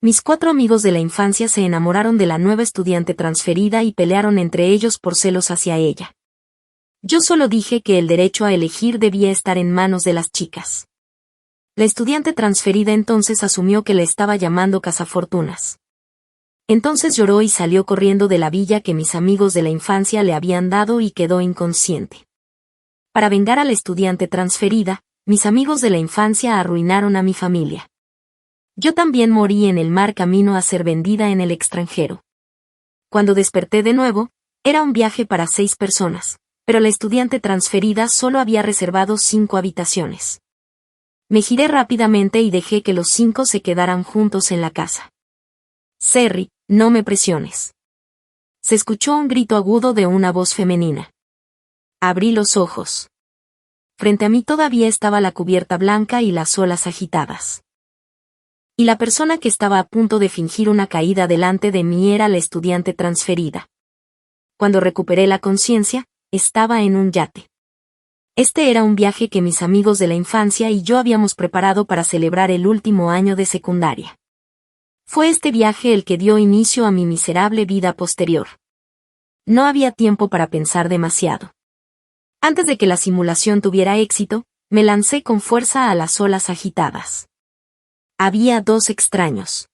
Mis 4 amigos de la infancia se enamoraron de la nueva estudiante transferida y pelearon entre ellos por celos hacia ella. Yo solo dije que el derecho a elegir debía estar en manos de las chicas. La estudiante transferida entonces asumió que le estaba llamando cazafortunas. Entonces lloró y salió corriendo de la villa que mis amigos de la infancia le habían dado y quedó inconsciente. Para vengar a la estudiante transferida, mis amigos de la infancia arruinaron a mi familia. Yo también morí en el mar camino a ser vendida en el extranjero. Cuando desperté de nuevo, era un viaje para 6 personas, pero la estudiante transferida solo había reservado 5 habitaciones. Me giré rápidamente y dejé que los 5 se quedaran juntos en la casa. Cerry, no me presiones. Se escuchó un grito agudo de una voz femenina. Abrí los ojos. Frente a mí todavía estaba la cubierta blanca y las olas agitadas. Y la persona que estaba a punto de fingir una caída delante de mí era la estudiante transferida. Cuando recuperé la conciencia, estaba en un yate. Este era un viaje que mis amigos de la infancia y yo habíamos preparado para celebrar el último año de secundaria. Fue este viaje el que dio inicio a mi miserable vida posterior. No había tiempo para pensar demasiado. Antes de que la simulación tuviera éxito, me lancé con fuerza a las olas agitadas. Había 2 extraños.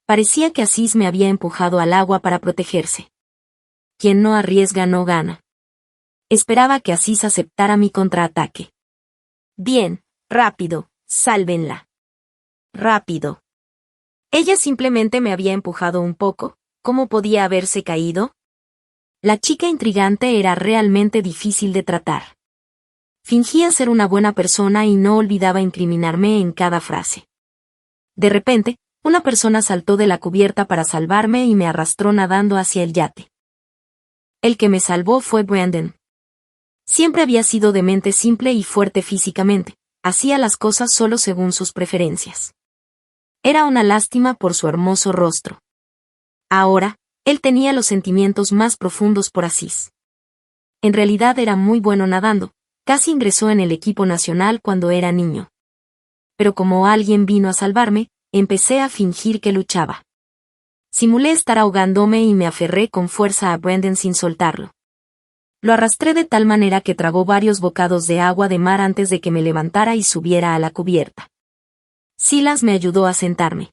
Parecía que Asís me había empujado al agua para protegerse. Quien no arriesga no gana. Esperaba que Asís aceptara mi contraataque. Bien, rápido, sálvenla. Rápido. Ella simplemente me había empujado un poco. ¿Cómo podía haberse caído? La chica intrigante era realmente difícil de tratar. Fingía ser una buena persona y no olvidaba incriminarme en cada frase. De repente, una persona saltó de la cubierta para salvarme y me arrastró nadando hacia el yate. El que me salvó fue Brandon. Siempre había sido de mente simple y fuerte físicamente, hacía las cosas solo según sus preferencias. Era una lástima por su hermoso rostro. Ahora, él tenía los sentimientos más profundos por Asís. En realidad era muy bueno nadando, casi ingresó en el equipo nacional cuando era niño. Pero como alguien vino a salvarme, empecé a fingir que luchaba. Simulé estar ahogándome y me aferré con fuerza a Brandon sin soltarlo. Lo arrastré de tal manera que tragó varios bocados de agua de mar antes de que me levantara y subiera a la cubierta. Silas me ayudó a sentarme.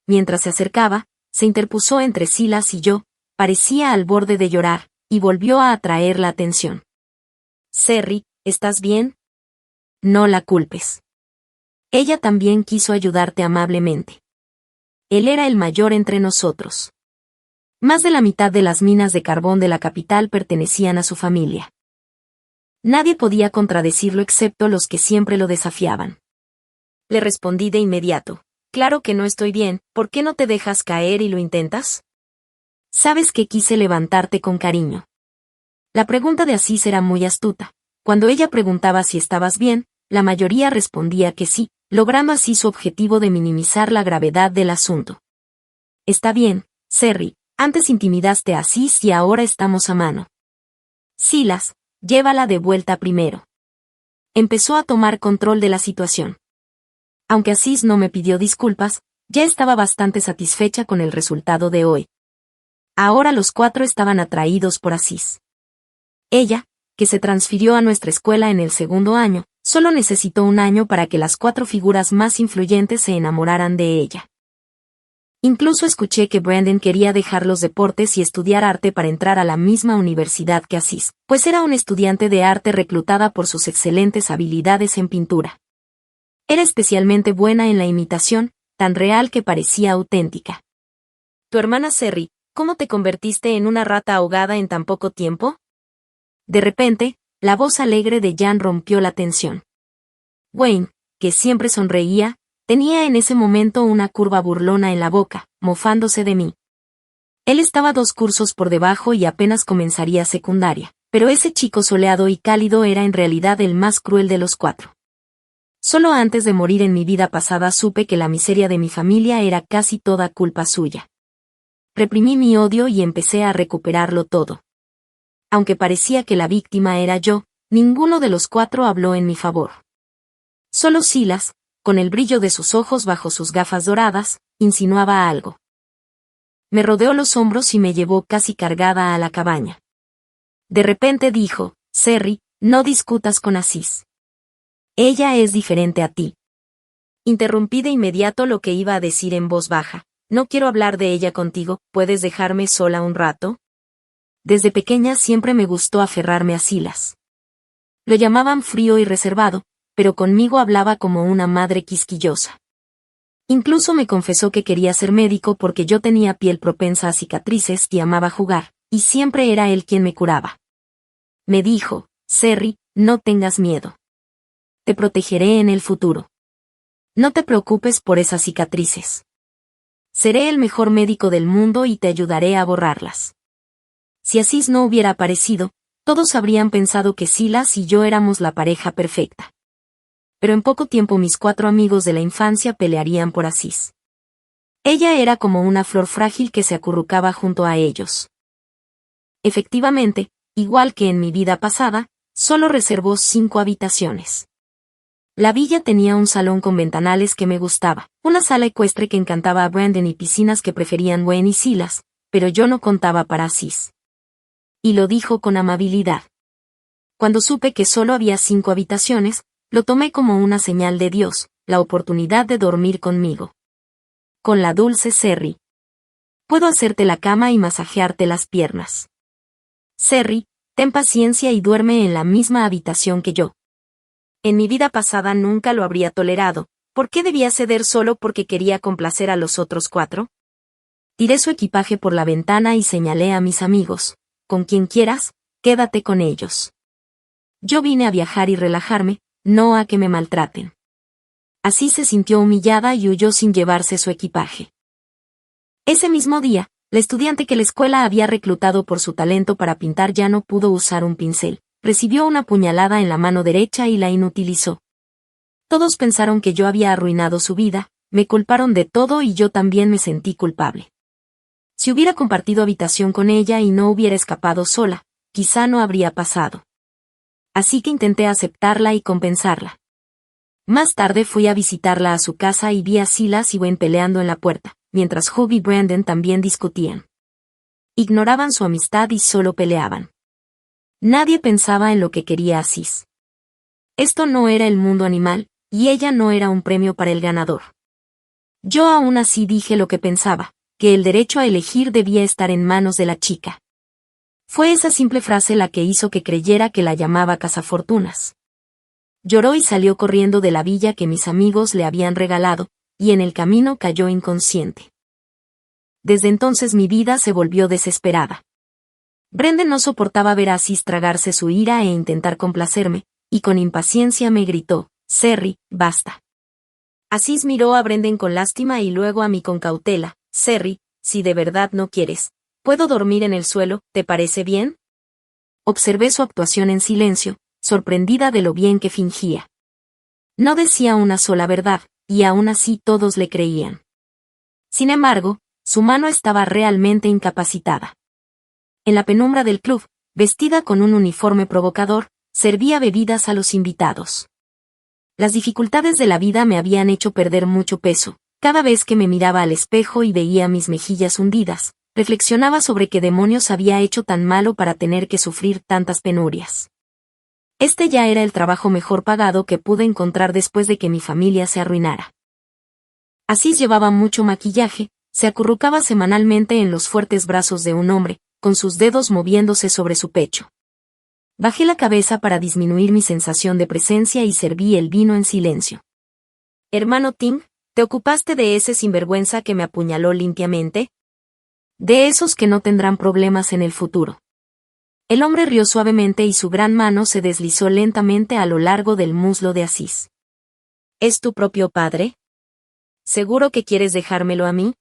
Mientras se acercaba, se interpuso entre Silas y yo, parecía al borde de llorar, y volvió a atraer la atención. Cerry, ¿estás bien? No la culpes. Ella también quiso ayudarte amablemente. Él era el mayor entre nosotros. Más de la mitad de las minas de carbón de la capital pertenecían a su familia. Nadie podía contradecirlo excepto los que siempre lo desafiaban. Le respondí de inmediato. Claro que no estoy bien, ¿por qué no te dejas caer y lo intentas? Sabes que quise levantarte con cariño. La pregunta de Asís era muy astuta. Cuando ella preguntaba si estabas bien, la mayoría respondía que sí, logrando así su objetivo de minimizar la gravedad del asunto. Está bien, Cerry. Antes intimidaste a Asís y ahora estamos a mano. Silas, llévala de vuelta primero. Empezó a tomar control de la situación. Aunque Asís no me pidió disculpas, ya estaba bastante satisfecha con el resultado de hoy. Ahora los 4 estaban atraídos por Asís. Ella, que se transfirió a nuestra escuela en el 2º año, solo necesitó un año para que las 4 figuras más influyentes se enamoraran de ella. Incluso escuché que Brandon quería dejar los deportes y estudiar arte para entrar a la misma universidad que Asís, pues era un estudiante de arte reclutada por sus excelentes habilidades en pintura. Era especialmente buena en la imitación, tan real que parecía auténtica. Tu hermana Cerry, ¿cómo te convertiste en una rata ahogada en tan poco tiempo? De repente, la voz alegre de Jan rompió la tensión. Wayne, que siempre sonreía, tenía en ese momento una curva burlona en la boca, mofándose de mí. Él estaba 2 cursos por debajo y apenas comenzaría secundaria, pero ese chico soleado y cálido era en realidad el más cruel de los 4. Solo antes de morir en mi vida pasada supe que la miseria de mi familia era casi toda culpa suya. Reprimí mi odio y empecé a recuperarlo todo. Aunque parecía que la víctima era yo, ninguno de los 4 habló en mi favor. Solo Silas, con el brillo de sus ojos bajo sus gafas doradas, insinuaba algo. Me rodeó los hombros y me llevó casi cargada a la cabaña. De repente dijo, Cerri, no discutas con Asís. Ella es diferente a ti. Interrumpí de inmediato lo que iba a decir en voz baja. No quiero hablar de ella contigo, ¿puedes dejarme sola un rato? Desde pequeña siempre me gustó aferrarme a Silas. Lo llamaban frío y reservado, pero conmigo hablaba como una madre quisquillosa. Incluso me confesó que quería ser médico porque yo tenía piel propensa a cicatrices y amaba jugar, y siempre era él quien me curaba. Me dijo, Cerri, no tengas miedo. Te protegeré en el futuro. No te preocupes por esas cicatrices. Seré el mejor médico del mundo y te ayudaré a borrarlas. Si Asís no hubiera aparecido, todos habrían pensado que Silas y yo éramos la pareja perfecta. Pero en poco tiempo mis 4 amigos de la infancia pelearían por Asís. Ella era como una flor frágil que se acurrucaba junto a ellos. Efectivamente, igual que en mi vida pasada, solo reservó 5 habitaciones. La villa tenía un salón con ventanales que me gustaba, una sala ecuestre que encantaba a Brandon y piscinas que preferían Gwen y Silas, pero yo no contaba para Asís. Y lo dijo con amabilidad. Cuando supe que solo había 5 habitaciones, lo tomé como una señal de Dios, la oportunidad de dormir conmigo. Con la dulce Cerri. Puedo hacerte la cama y masajearte las piernas. Cerri, ten paciencia y duerme en la misma habitación que yo. En mi vida pasada nunca lo habría tolerado. ¿Por qué debía ceder solo porque quería complacer a los otros 4? Tiré su equipaje por la ventana y señalé a mis amigos. Con quien quieras, quédate con ellos. Yo vine a viajar y relajarme, no a que me maltraten. Así se sintió humillada y huyó sin llevarse su equipaje. Ese mismo día, la estudiante que la escuela había reclutado por su talento para pintar ya no pudo usar un pincel. Recibió una puñalada en la mano derecha y la inutilizó. Todos pensaron que yo había arruinado su vida, me culparon de todo y yo también me sentí culpable. Si hubiera compartido habitación con ella y no hubiera escapado sola, quizá no habría pasado. Así que intenté aceptarla y compensarla. Más tarde fui a visitarla a su casa y vi a Silas y Gwen peleando en la puerta, mientras Hugh y Brandon también discutían. Ignoraban su amistad y solo peleaban. Nadie pensaba en lo que quería Asís. Esto no era el mundo animal, y ella no era un premio para el ganador. Yo aún así dije lo que pensaba, que el derecho a elegir debía estar en manos de la chica. Fue esa simple frase la que hizo que creyera que la llamaba cazafortunas. Lloró y salió corriendo de la villa que mis amigos le habían regalado, y en el camino cayó inconsciente. Desde entonces mi vida se volvió desesperada. Brandon no soportaba ver a Asís tragarse su ira e intentar complacerme, y con impaciencia me gritó, Cerri, basta. Asís miró a Brandon con lástima y luego a mí con cautela, Cerri, si de verdad no quieres, ¿puedo dormir en el suelo, te parece bien? Observé su actuación en silencio, sorprendida de lo bien que fingía. No decía una sola verdad, y aún así todos le creían. Sin embargo, su mano estaba realmente incapacitada. En la penumbra del club, vestida con un uniforme provocador, servía bebidas a los invitados. Las dificultades de la vida me habían hecho perder mucho peso. Cada vez que me miraba al espejo y veía mis mejillas hundidas, reflexionaba sobre qué demonios había hecho tan malo para tener que sufrir tantas penurias. Este ya era el trabajo mejor pagado que pude encontrar después de que mi familia se arruinara. Asís llevaba mucho maquillaje, se acurrucaba semanalmente en los fuertes brazos de un hombre, con sus dedos moviéndose sobre su pecho. Bajé la cabeza para disminuir mi sensación de presencia y serví el vino en silencio. Hermano Tim, ¿te ocupaste de ese sinvergüenza que me apuñaló limpiamente? De esos que no tendrán problemas en el futuro. El hombre rió suavemente y su gran mano se deslizó lentamente a lo largo del muslo de Asís. ¿Es tu propio padre? ¿Seguro que quieres dejármelo a mí?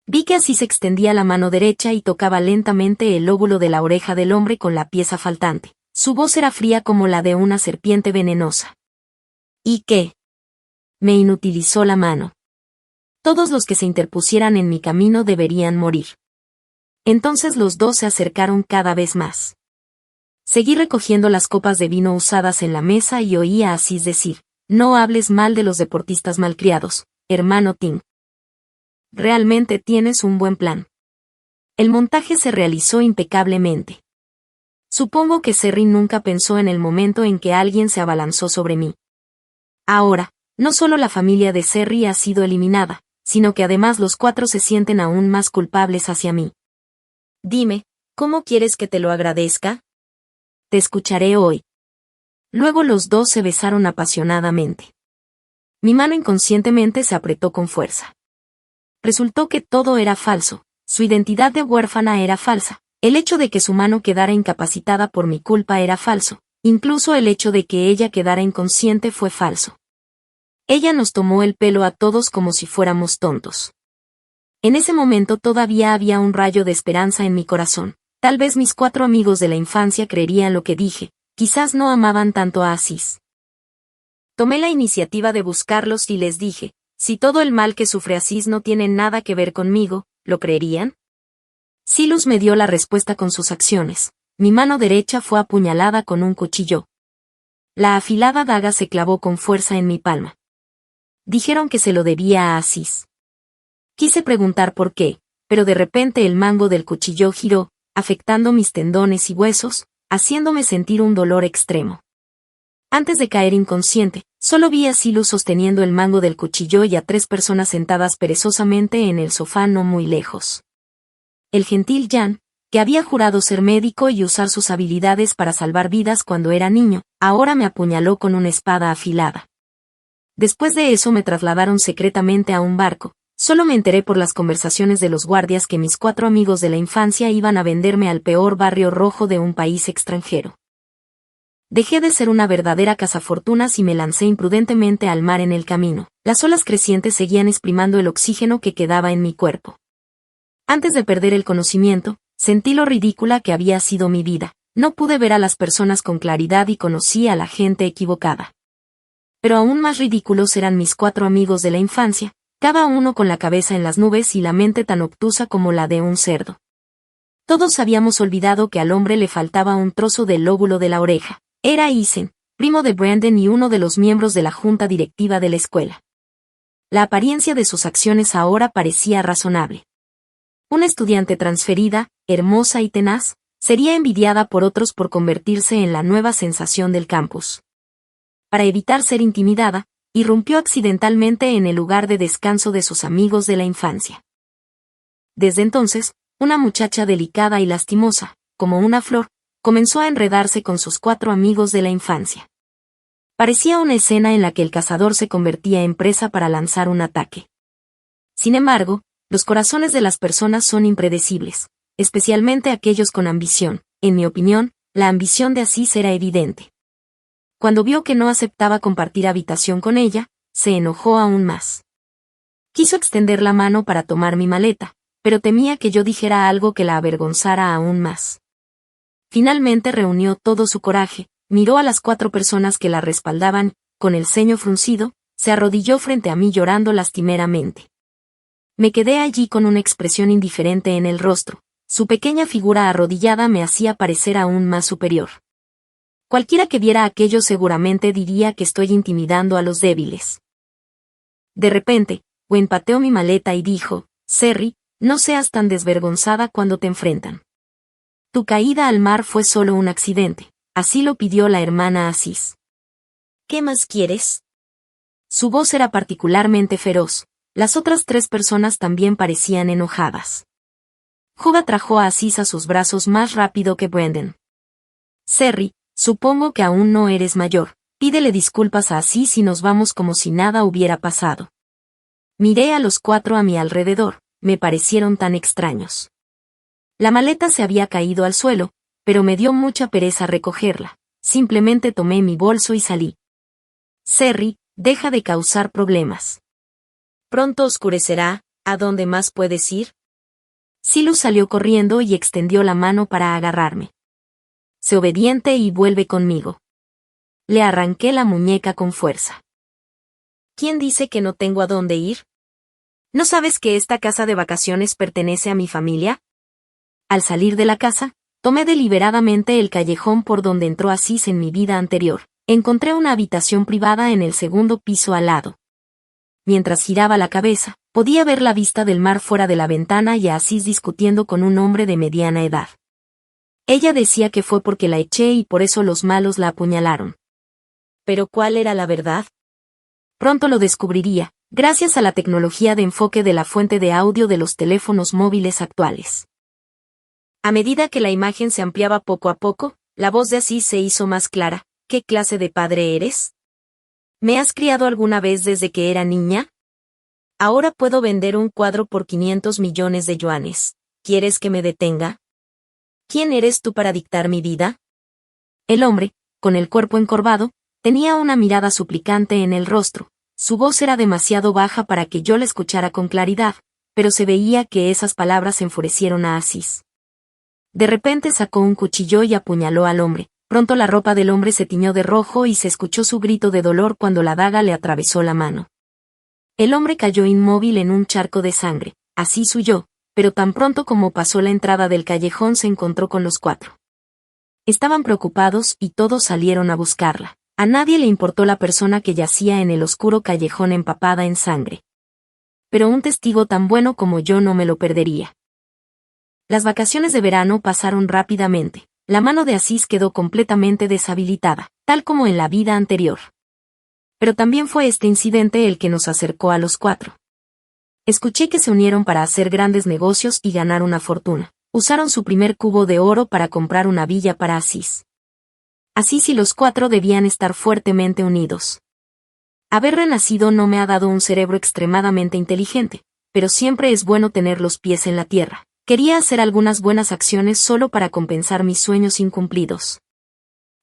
Vi que Asís extendía la mano derecha y tocaba lentamente el lóbulo de la oreja del hombre con la pieza faltante. Su voz era fría como la de una serpiente venenosa. ¿Y qué? Me inutilizó la mano. Todos los que se interpusieran en mi camino deberían morir. Entonces los dos se acercaron cada vez más. Seguí recogiendo las copas de vino usadas en la mesa y oí a Asís decir, no hables mal de los deportistas malcriados, hermano Tim. Realmente tienes un buen plan. El montaje se realizó impecablemente. Supongo que Serry nunca pensó en el momento en que alguien se abalanzó sobre mí. Ahora, no solo la familia de Serry ha sido eliminada, sino que además los 4 se sienten aún más culpables hacia mí. Dime, ¿cómo quieres que te lo agradezca? Te escucharé hoy. Luego los 2 se besaron apasionadamente. Mi mano inconscientemente se apretó con fuerza. Resultó que todo era falso, su identidad de huérfana era falsa, el hecho de que su mano quedara incapacitada por mi culpa era falso, incluso el hecho de que ella quedara inconsciente fue falso. Ella nos tomó el pelo a todos como si fuéramos tontos. En ese momento todavía había un rayo de esperanza en mi corazón. Tal vez mis 4 amigos de la infancia creerían lo que dije, quizás no amaban tanto a Aziz. Tomé la iniciativa de buscarlos y les dije, si todo el mal que sufre Aziz no tiene nada que ver conmigo, ¿lo creerían? Silas me dio la respuesta con sus acciones. Mi mano derecha fue apuñalada con un cuchillo. La afilada daga se clavó con fuerza en mi palma. Dijeron que se lo debía a Aziz. Quise preguntar por qué, pero de repente el mango del cuchillo giró, afectando mis tendones y huesos, haciéndome sentir un dolor extremo. Antes de caer inconsciente, solo vi a Silas sosteniendo el mango del cuchillo y a 3 personas sentadas perezosamente en el sofá no muy lejos. El gentil Jan, que había jurado ser médico y usar sus habilidades para salvar vidas cuando era niño, ahora me apuñaló con una espada afilada. Después de eso me trasladaron secretamente a un barco. Solo me enteré por las conversaciones de los guardias que mis 4 amigos de la infancia iban a venderme al peor barrio rojo de un país extranjero. Dejé de ser una verdadera cazafortunas y me lancé imprudentemente al mar en el camino. Las olas crecientes seguían exprimando el oxígeno que quedaba en mi cuerpo. Antes de perder el conocimiento, sentí lo ridícula que había sido mi vida. No pude ver a las personas con claridad y conocí a la gente equivocada. Pero aún más ridículos eran mis 4 amigos de la infancia, cada uno con la cabeza en las nubes y la mente tan obtusa como la de un cerdo. Todos habíamos olvidado que al hombre le faltaba un trozo del lóbulo de la oreja. Era Eisen, primo de Brandon y uno de los miembros de la junta directiva de la escuela. La apariencia de sus acciones ahora parecía razonable. Una estudiante transferida, hermosa y tenaz, sería envidiada por otros por convertirse en la nueva sensación del campus. Para evitar ser intimidada, irrumpió accidentalmente en el lugar de descanso de sus amigos de la infancia. Desde entonces, una muchacha delicada y lastimosa, como una flor, comenzó a enredarse con sus 4 amigos de la infancia. Parecía una escena en la que el cazador se convertía en presa para lanzar un ataque. Sin embargo, los corazones de las personas son impredecibles, especialmente aquellos con ambición. En mi opinión, la ambición de Aziz era evidente. Cuando vio que no aceptaba compartir habitación con ella, se enojó aún más. Quiso extender la mano para tomar mi maleta, pero temía que yo dijera algo que la avergonzara aún más. Finalmente reunió todo su coraje, miró a las 4 personas que la respaldaban, con el ceño fruncido, se arrodilló frente a mí llorando lastimeramente. Me quedé allí con una expresión indiferente en el rostro, su pequeña figura arrodillada me hacía parecer aún más superior. Cualquiera que viera aquello seguramente diría que estoy intimidando a los débiles. De repente, Gwen pateó mi maleta y dijo, Serry, no seas tan desvergonzada cuando te enfrentan. Tu caída al mar fue solo un accidente, así lo pidió la hermana Aziz. ¿Qué más quieres? Su voz era particularmente feroz, las otras 3 personas también parecían enojadas. Juba trajo a Aziz a sus brazos más rápido que Brandon. Serry, supongo que aún no eres mayor, pídele disculpas a Aziz y nos vamos como si nada hubiera pasado. Miré a los 4 a mi alrededor, me parecieron tan extraños. La maleta se había caído al suelo, pero me dio mucha pereza recogerla, simplemente tomé mi bolso y salí. Serry, deja de causar problemas. Pronto oscurecerá, ¿a dónde más puedes ir? Silas salió corriendo y extendió la mano para agarrarme. Sé obediente y vuelve conmigo. Le arranqué la muñeca con fuerza. ¿Quién dice que no tengo a dónde ir? ¿No sabes que esta casa de vacaciones pertenece a mi familia? Al salir de la casa, tomé deliberadamente el callejón por donde entró Aziz en mi vida anterior. Encontré una habitación privada en el segundo piso al lado. mientras giraba la cabeza, podía ver la vista del mar fuera de la ventana y a Asís discutiendo con un hombre de mediana edad. Ella decía que fue porque la eché y por eso los malos la apuñalaron. ¿Pero cuál era la verdad? Pronto lo descubriría, gracias a la tecnología de enfoque de la fuente de audio de los teléfonos móviles actuales. A medida que la imagen se ampliaba poco a poco, la voz de Asís se hizo más clara. ¿Qué clase de padre eres? ¿Me has criado alguna vez desde que era niña? Ahora puedo vender un cuadro por 500 millones de yuanes. ¿Quieres que me detenga? ¿Quién eres tú para dictar mi vida? El hombre, con el cuerpo encorvado, tenía una mirada suplicante en el rostro. Su voz era demasiado baja para que yo la escuchara con claridad, pero se veía que esas palabras enfurecieron a Asís. De repente sacó un cuchillo y apuñaló al hombre. Pronto la ropa del hombre se tiñó de rojo y se escuchó su grito de dolor cuando la daga le atravesó la mano. El hombre cayó inmóvil en un charco de sangre. Asís huyó, pero tan pronto como pasó la entrada del callejón se encontró con los cuatro. Estaban preocupados y todos salieron a buscarla. A nadie le importó la persona que yacía en el oscuro callejón empapada en sangre. Pero un testigo tan bueno como yo no me lo perdería. Las vacaciones de verano pasaron rápidamente. La mano de Asís quedó completamente deshabilitada, tal como en la vida anterior. Pero también fue este incidente el que nos acercó a los cuatro. Escuché que se unieron para hacer grandes negocios y ganar una fortuna. Usaron su primer cubo de oro para comprar una villa para Asís. Asís y los cuatro debían estar fuertemente unidos. Haber renacido no me ha dado un cerebro extremadamente inteligente, pero siempre es bueno tener los pies en la tierra. Quería hacer algunas buenas acciones solo para compensar mis sueños incumplidos.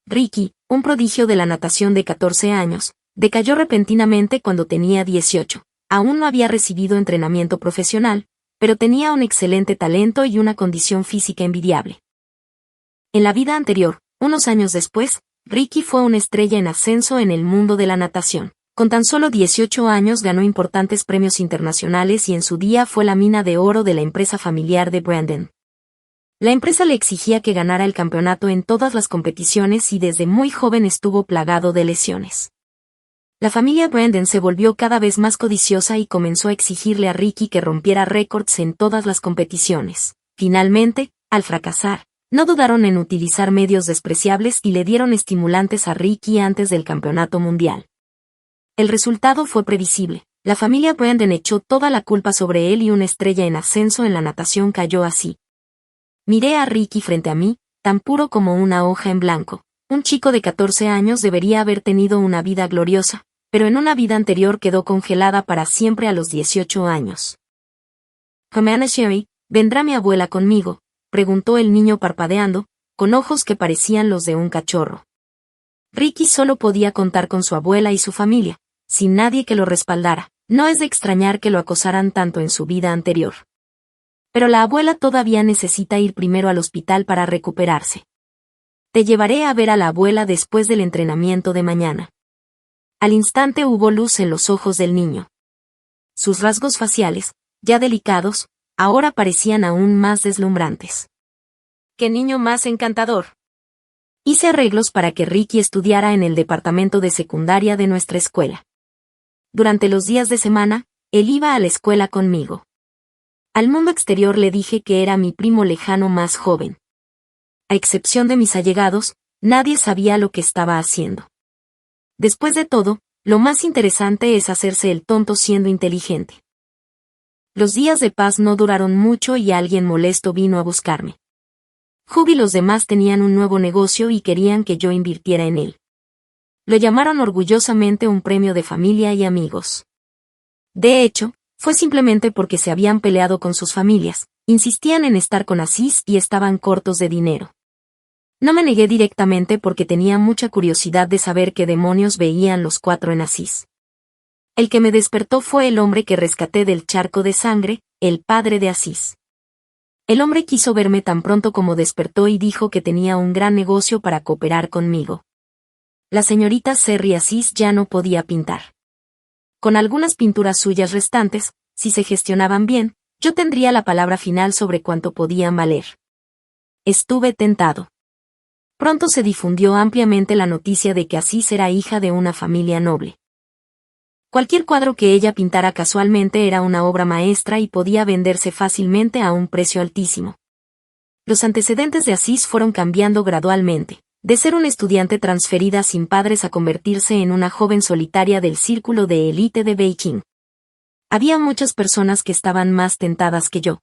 Ricky, un prodigio de la natación de 14 años, decayó repentinamente cuando tenía 18. Aún no había recibido entrenamiento profesional, pero tenía un excelente talento y una condición física envidiable. En la vida anterior, unos años después, Ricky fue una estrella en ascenso en el mundo de la natación. Con tan solo 18 años ganó importantes premios internacionales y en su día fue la mina de oro de la empresa familiar de Brandon. La empresa le exigía que ganara el campeonato en todas las competiciones y desde muy joven estuvo plagado de lesiones. La familia Brandon se volvió cada vez más codiciosa y comenzó a exigirle a Ricky que rompiera récords en todas las competiciones. Finalmente, al fracasar, no dudaron en utilizar medios despreciables y le dieron estimulantes a Ricky antes del campeonato mundial. El resultado fue previsible. La familia Brandon echó toda la culpa sobre él y una estrella en ascenso en la natación cayó así. Miré a Ricky frente a mí, tan puro como una hoja en blanco. Un chico de 14 años debería haber tenido una vida gloriosa, pero en una vida anterior quedó congelada para siempre a los 18 años. «Commander Sherry, ¿vendrá mi abuela conmigo?», preguntó el niño parpadeando, con ojos que parecían los de un cachorro. Ricky solo podía contar con su abuela y su familia, sin nadie que lo respaldara. No es de extrañar que lo acosaran tanto en su vida anterior. Pero la abuela todavía necesita ir primero al hospital para recuperarse. Te llevaré a ver a la abuela después del entrenamiento de mañana. Al instante hubo luz en los ojos del niño. Sus rasgos faciales, ya delicados, ahora parecían aún más deslumbrantes. ¡Qué niño más encantador! Hice arreglos para que Ricky estudiara en el departamento de secundaria de nuestra escuela. Durante los días de semana, él iba a la escuela conmigo. Al mundo exterior le dije que era mi primo lejano más joven. A excepción de mis allegados, nadie sabía lo que estaba haciendo. Después de todo, lo más interesante es hacerse el tonto siendo inteligente. Los días de paz no duraron mucho y alguien molesto vino a buscarme. Hugh y los demás tenían un nuevo negocio y querían que yo invirtiera en él. Lo llamaron orgullosamente un premio de familia y amigos. De hecho, fue simplemente porque se habían peleado con sus familias, insistían en estar con Asís y estaban cortos de dinero. No me negué directamente porque tenía mucha curiosidad de saber qué demonios veían los cuatro en Asís. El que me despertó fue el hombre que rescaté del charco de sangre, el padre de Asís. El hombre quiso verme tan pronto como despertó y dijo que tenía un gran negocio para cooperar conmigo. La señorita Serry Asís ya no podía pintar. Con algunas pinturas suyas restantes, si se gestionaban bien, yo tendría la palabra final sobre cuánto podían valer. Estuve tentado. Pronto se difundió ampliamente la noticia de que Asís era hija de una familia noble. Cualquier cuadro que ella pintara casualmente era una obra maestra y podía venderse fácilmente a un precio altísimo. Los antecedentes de Aziz fueron cambiando gradualmente, de ser una estudiante transferida sin padres a convertirse en una joven solitaria del círculo de élite de Beijing. Había muchas personas que estaban más tentadas que yo.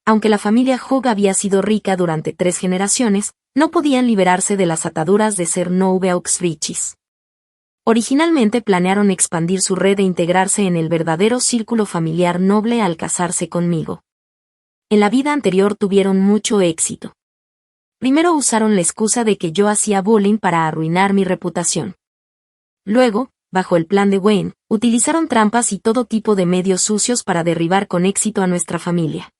Aunque la familia Hug había sido rica durante 3 generaciones, no podían liberarse de las ataduras de ser Nouveaux riches. Originalmente planearon expandir su red e integrarse en el verdadero círculo familiar noble al casarse conmigo. En la vida anterior tuvieron mucho éxito. Primero usaron la excusa de que yo hacía bullying para arruinar mi reputación. Luego, bajo el plan de Wayne, utilizaron trampas y todo tipo de medios sucios para derribar con éxito a nuestra familia.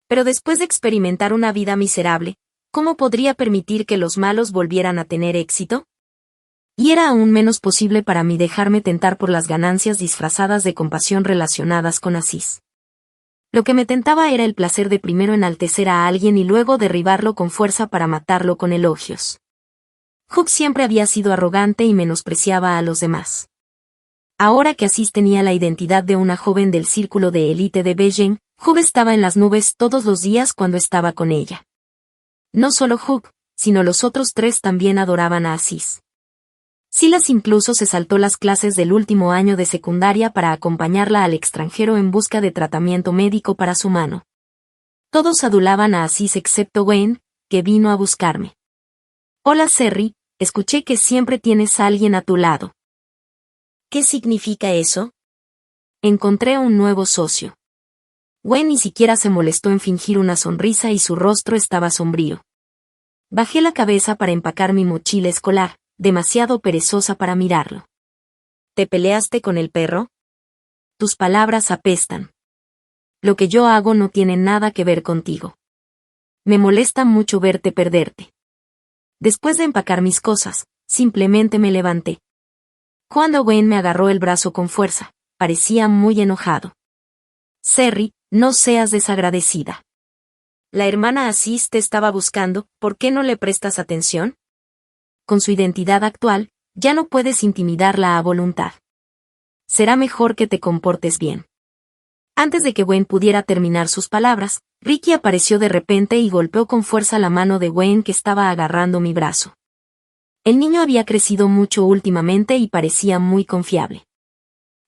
Pero después de experimentar una vida miserable, ¿cómo podría permitir que los malos volvieran a tener éxito? Y era aún menos posible para mí dejarme tentar por las ganancias disfrazadas de compasión relacionadas con Aziz. Lo que me tentaba era el placer de primero enaltecer a alguien y luego derribarlo con fuerza para matarlo con elogios. Hug siempre había sido arrogante y menospreciaba a los demás. Ahora que Aziz tenía la identidad de una joven del círculo de élite de Beijing, Hug estaba en las nubes todos los días cuando estaba con ella. No solo Hug, sino los otros 3 también adoraban a Aziz. Silas incluso se saltó las clases del último año de secundaria para acompañarla al extranjero en busca de tratamiento médico para su mano. Todos adulaban a Aziz excepto Wayne, que vino a buscarme. Hola Serry, escuché que siempre tienes a alguien a tu lado. ¿Qué significa eso? Encontré un nuevo socio. Wayne ni siquiera se molestó en fingir una sonrisa y su rostro estaba sombrío. Bajé la cabeza para empacar mi mochila escolar, demasiado perezosa para mirarlo. ¿Te peleaste con el perro? Tus palabras apestan. Lo que yo hago no tiene nada que ver contigo. Me molesta mucho verte perderte. Después de empacar mis cosas, simplemente me levanté. Cuando Wayne me agarró el brazo con fuerza, parecía muy enojado. Serry, no seas desagradecida. La hermana Aziz te estaba buscando, ¿por qué no le prestas atención? Con su identidad actual, ya no puedes intimidarla a voluntad. Será mejor que te comportes bien. Antes de que Wayne pudiera terminar sus palabras, Ricky apareció de repente y golpeó con fuerza la mano de Wayne que estaba agarrando mi brazo. El niño había crecido mucho últimamente y parecía muy confiable.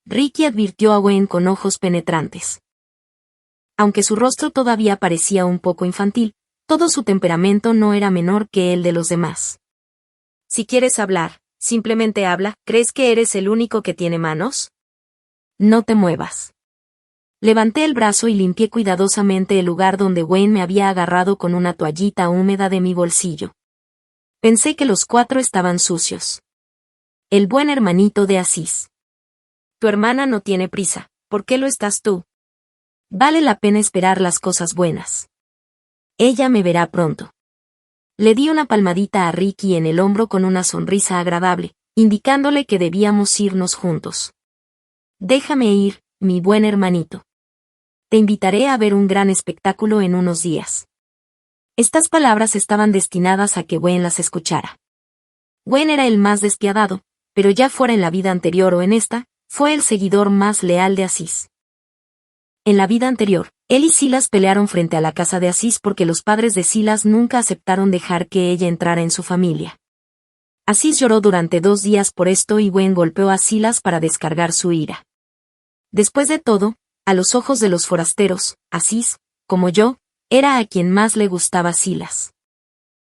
Ricky advirtió a Wayne con ojos penetrantes. Aunque su rostro todavía parecía un poco infantil, todo su temperamento no era menor que el de los demás. Si quieres hablar, simplemente habla. ¿Crees que eres el único que tiene manos? No te muevas. Levanté el brazo y limpié cuidadosamente el lugar donde Wayne me había agarrado con una toallita húmeda de mi bolsillo. Pensé que los 4 estaban sucios. El buen hermanito de Aziz. Tu hermana no tiene prisa, ¿por qué lo estás tú? Vale la pena esperar las cosas buenas. Ella me verá pronto. Le di una palmadita a Ricky en el hombro con una sonrisa agradable, indicándole que debíamos irnos juntos. Déjame ir, mi buen hermanito. Te invitaré a ver un gran espectáculo en unos días. Estas palabras estaban destinadas a que Wayne las escuchara. Wayne era el más despiadado, pero ya fuera en la vida anterior o en esta, fue el seguidor más leal de Aziz. En la vida anterior, él y Silas pelearon frente a la casa de Aziz porque los padres de Silas nunca aceptaron dejar que ella entrara en su familia. Aziz lloró durante 2 días por esto y Wayne golpeó a Silas para descargar su ira. Después de todo, a los ojos de los forasteros, Aziz, como yo, era a quien más le gustaba Silas.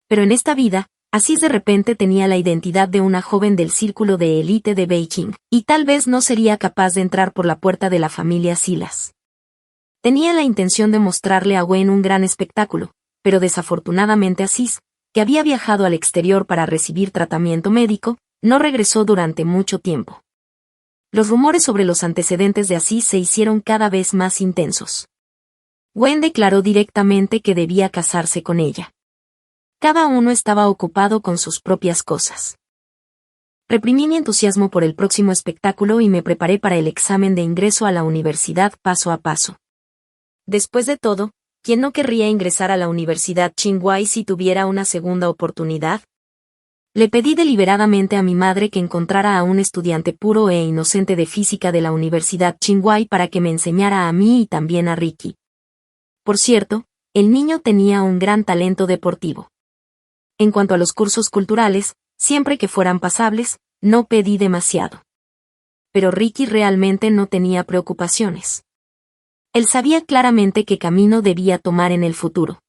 Pero en esta vida, Aziz de repente tenía la identidad de una joven del círculo de élite de Beijing, y tal vez no sería capaz de entrar por la puerta de la familia Silas. Tenía la intención de mostrarle a Wayne un gran espectáculo, pero desafortunadamente Aziz, que había viajado al exterior para recibir tratamiento médico, no regresó durante mucho tiempo. Los rumores sobre los antecedentes de Aziz se hicieron cada vez más intensos. Wayne declaró directamente que debía casarse con ella. Cada uno estaba ocupado con sus propias cosas. Reprimí mi entusiasmo por el próximo espectáculo y me preparé para el examen de ingreso a la universidad paso a paso. Después de todo, ¿quién no querría ingresar a la Universidad Tsinghua si tuviera una segunda oportunidad? Le pedí deliberadamente a mi madre que encontrara a un estudiante puro e inocente de física de la Universidad Tsinghua para que me enseñara a mí y también a Ricky. Por cierto, el niño tenía un gran talento deportivo. En cuanto a los cursos culturales, siempre que fueran pasables, no pedí demasiado. Pero Ricky realmente no tenía preocupaciones. Él sabía claramente qué camino debía tomar en el futuro.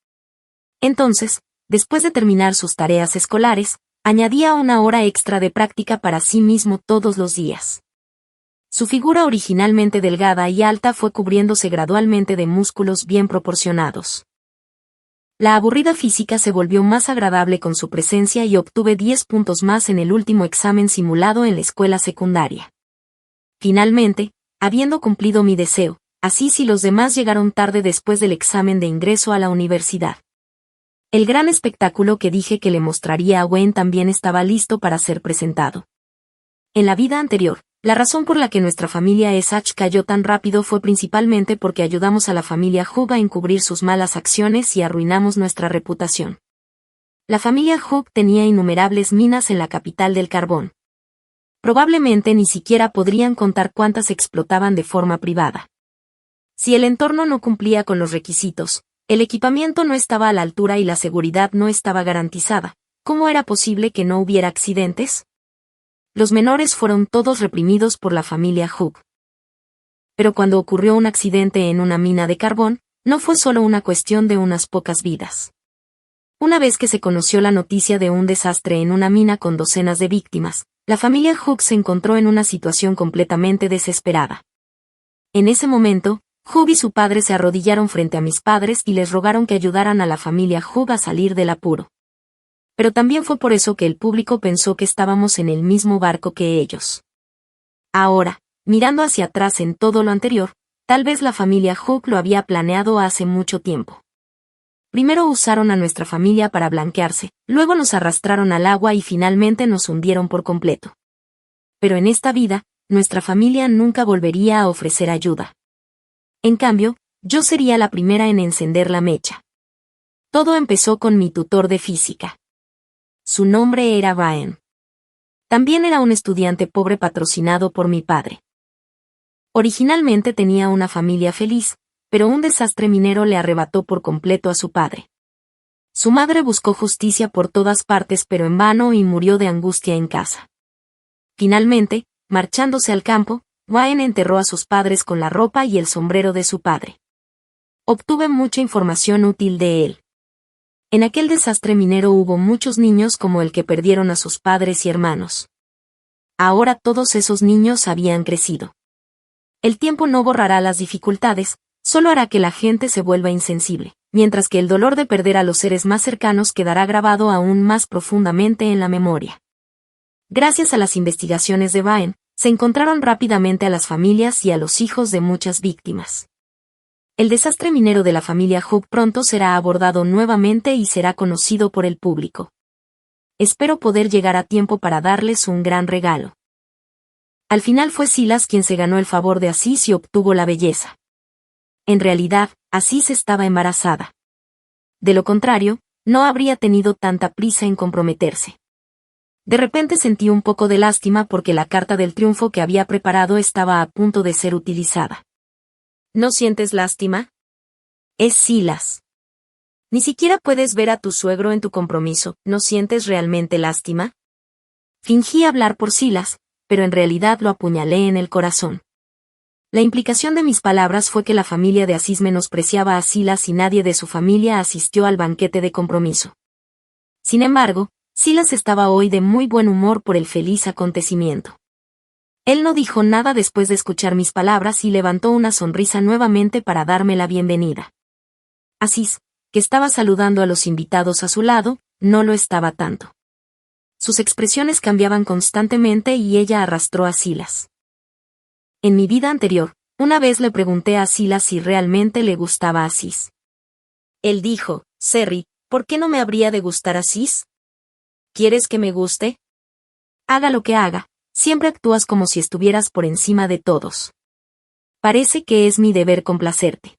Entonces, después de terminar sus tareas escolares, añadía una hora extra de práctica para sí mismo todos los días. Su figura originalmente delgada y alta fue cubriéndose gradualmente de músculos bien proporcionados. La aburrida física se volvió más agradable con su presencia y obtuve 10 puntos más en el último examen simulado en la escuela secundaria. Finalmente, habiendo cumplido mi deseo, Aziz y los demás llegaron tarde después del examen de ingreso a la universidad. El gran espectáculo que dije que le mostraría a Wayne también estaba listo para ser presentado. En la vida anterior, la razón por la que nuestra familia Esach cayó tan rápido fue principalmente porque ayudamos a la familia Hugh a encubrir sus malas acciones y arruinamos nuestra reputación. La familia Hugh tenía innumerables minas en la capital del carbón. Probablemente ni siquiera podrían contar cuántas explotaban de forma privada. Si el entorno no cumplía con los requisitos, el equipamiento no estaba a la altura y la seguridad no estaba garantizada, ¿cómo era posible que no hubiera accidentes? Los menores fueron todos reprimidos por la familia Hugh. Pero cuando ocurrió un accidente en una mina de carbón, no fue solo una cuestión de unas pocas vidas. Una vez que se conoció la noticia de un desastre en una mina con docenas de víctimas, la familia Hugh se encontró en una situación completamente desesperada. En ese momento, Hugh y su padre se arrodillaron frente a mis padres y les rogaron que ayudaran a la familia Hugh a salir del apuro. Pero también fue por eso que el público pensó que estábamos en el mismo barco que ellos. Ahora, mirando hacia atrás en todo lo anterior, tal vez la familia Hugh lo había planeado hace mucho tiempo. Primero usaron a nuestra familia para blanquearse, luego nos arrastraron al agua y finalmente nos hundieron por completo. Pero en esta vida, nuestra familia nunca volvería a ofrecer ayuda. En cambio, yo sería la primera en encender la mecha. Todo empezó con mi tutor de física. Su nombre era Ryan. También era un estudiante pobre patrocinado por mi padre. Originalmente tenía una familia feliz, pero un desastre minero le arrebató por completo a su padre. Su madre buscó justicia por todas partes pero en vano y murió de angustia en casa. Finalmente, marchándose al campo, Ryan enterró a sus padres con la ropa y el sombrero de su padre. Obtuve mucha información útil de él. En aquel desastre minero hubo muchos niños como el que perdieron a sus padres y hermanos. Ahora todos esos niños habían crecido. El tiempo no borrará las dificultades, solo hará que la gente se vuelva insensible, mientras que el dolor de perder a los seres más cercanos quedará grabado aún más profundamente en la memoria. Gracias a las investigaciones de Ryan, se encontraron rápidamente a las familias y a los hijos de muchas víctimas. El desastre minero de la familia Hugh pronto será abordado nuevamente y será conocido por el público. Espero poder llegar a tiempo para darles un gran regalo. Al final fue Silas quien se ganó el favor de Aziz y obtuvo la belleza. En realidad, Aziz estaba embarazada. De lo contrario, no habría tenido tanta prisa en comprometerse. De repente sentí un poco de lástima porque la carta del triunfo que había preparado estaba a punto de ser utilizada. ¿No sientes lástima? Es Silas. Ni siquiera puedes ver a tu suegro en tu compromiso, ¿no sientes realmente lástima? Fingí hablar por Silas, pero en realidad lo apuñalé en el corazón. La implicación de mis palabras fue que la familia de Aziz menospreciaba a Silas y nadie de su familia asistió al banquete de compromiso. Sin embargo, Silas estaba hoy de muy buen humor por el feliz acontecimiento. Él no dijo nada después de escuchar mis palabras y levantó una sonrisa nuevamente para darme la bienvenida. Aziz, que estaba saludando a los invitados a su lado, no lo estaba tanto. Sus expresiones cambiaban constantemente y ella arrastró a Silas. En mi vida anterior, una vez le pregunté a Silas si realmente le gustaba Aziz. Él dijo, Serry, ¿por qué no me habría de gustar Aziz? ¿Quieres que me guste? Haga lo que haga, siempre actúas como si estuvieras por encima de todos. Parece que es mi deber complacerte.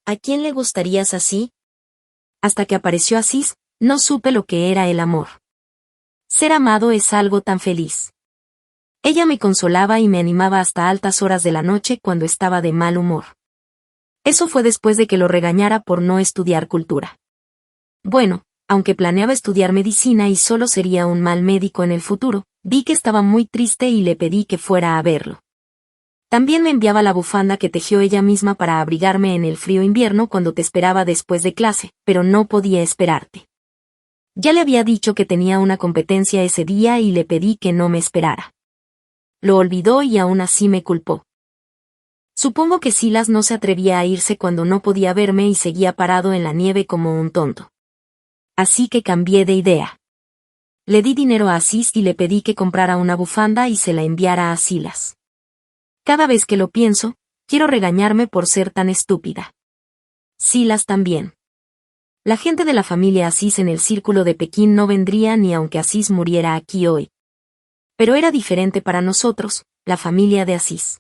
¿A quién le gustarías así? Hasta que apareció Aziz, no supe lo que era el amor. Ser amado es algo tan feliz. Ella me consolaba y me animaba hasta altas horas de la noche cuando estaba de mal humor. Eso fue después de que lo regañara por no estudiar cultura. Bueno, aunque planeaba estudiar medicina y solo sería un mal médico en el futuro, vi que estaba muy triste y le pedí que fuera a verlo. También me enviaba la bufanda que tejió ella misma para abrigarme en el frío invierno cuando te esperaba después de clase, pero no podía esperarte. Ya le había dicho que tenía una competencia ese día y le pedí que no me esperara. Lo olvidó y aún así me culpó. Supongo que Silas no se atrevía a irse cuando no podía verme y seguía parado en la nieve como un tonto. Así que cambié de idea. Le di dinero a Asís y le pedí que comprara una bufanda y se la enviara a Silas. Cada vez que lo pienso, quiero regañarme por ser tan estúpida. Silas también. La gente de la familia Asís en el círculo de Pekín no vendría ni aunque Asís muriera aquí hoy. Pero era diferente para nosotros, la familia de Asís.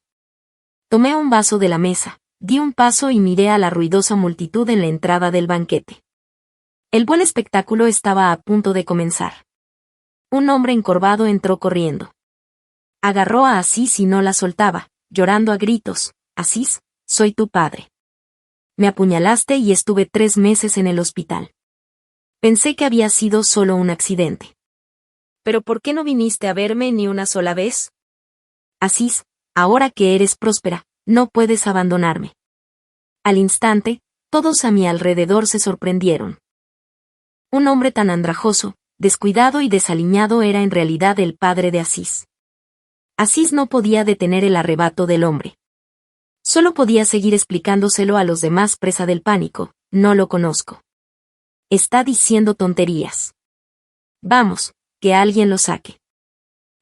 Tomé un vaso de la mesa, di un paso y miré a la ruidosa multitud en la entrada del banquete. El buen espectáculo estaba a punto de comenzar. Un hombre encorvado entró corriendo. Agarró a Asís y no la soltaba, llorando a gritos: «Asís, soy tu padre. Me apuñalaste y estuve 3 meses en el hospital. Pensé que había sido solo un accidente. ¿Pero por qué no viniste a verme ni una sola vez? Asís, ahora que eres próspera, no puedes abandonarme». Al instante, todos a mi alrededor se sorprendieron. Un hombre tan andrajoso, descuidado y desaliñado era en realidad el padre de Asís. Asís no podía detener el arrebato del hombre. Solo podía seguir explicándoselo a los demás presa del pánico: «No lo conozco. Está diciendo tonterías. Vamos, que alguien lo saque».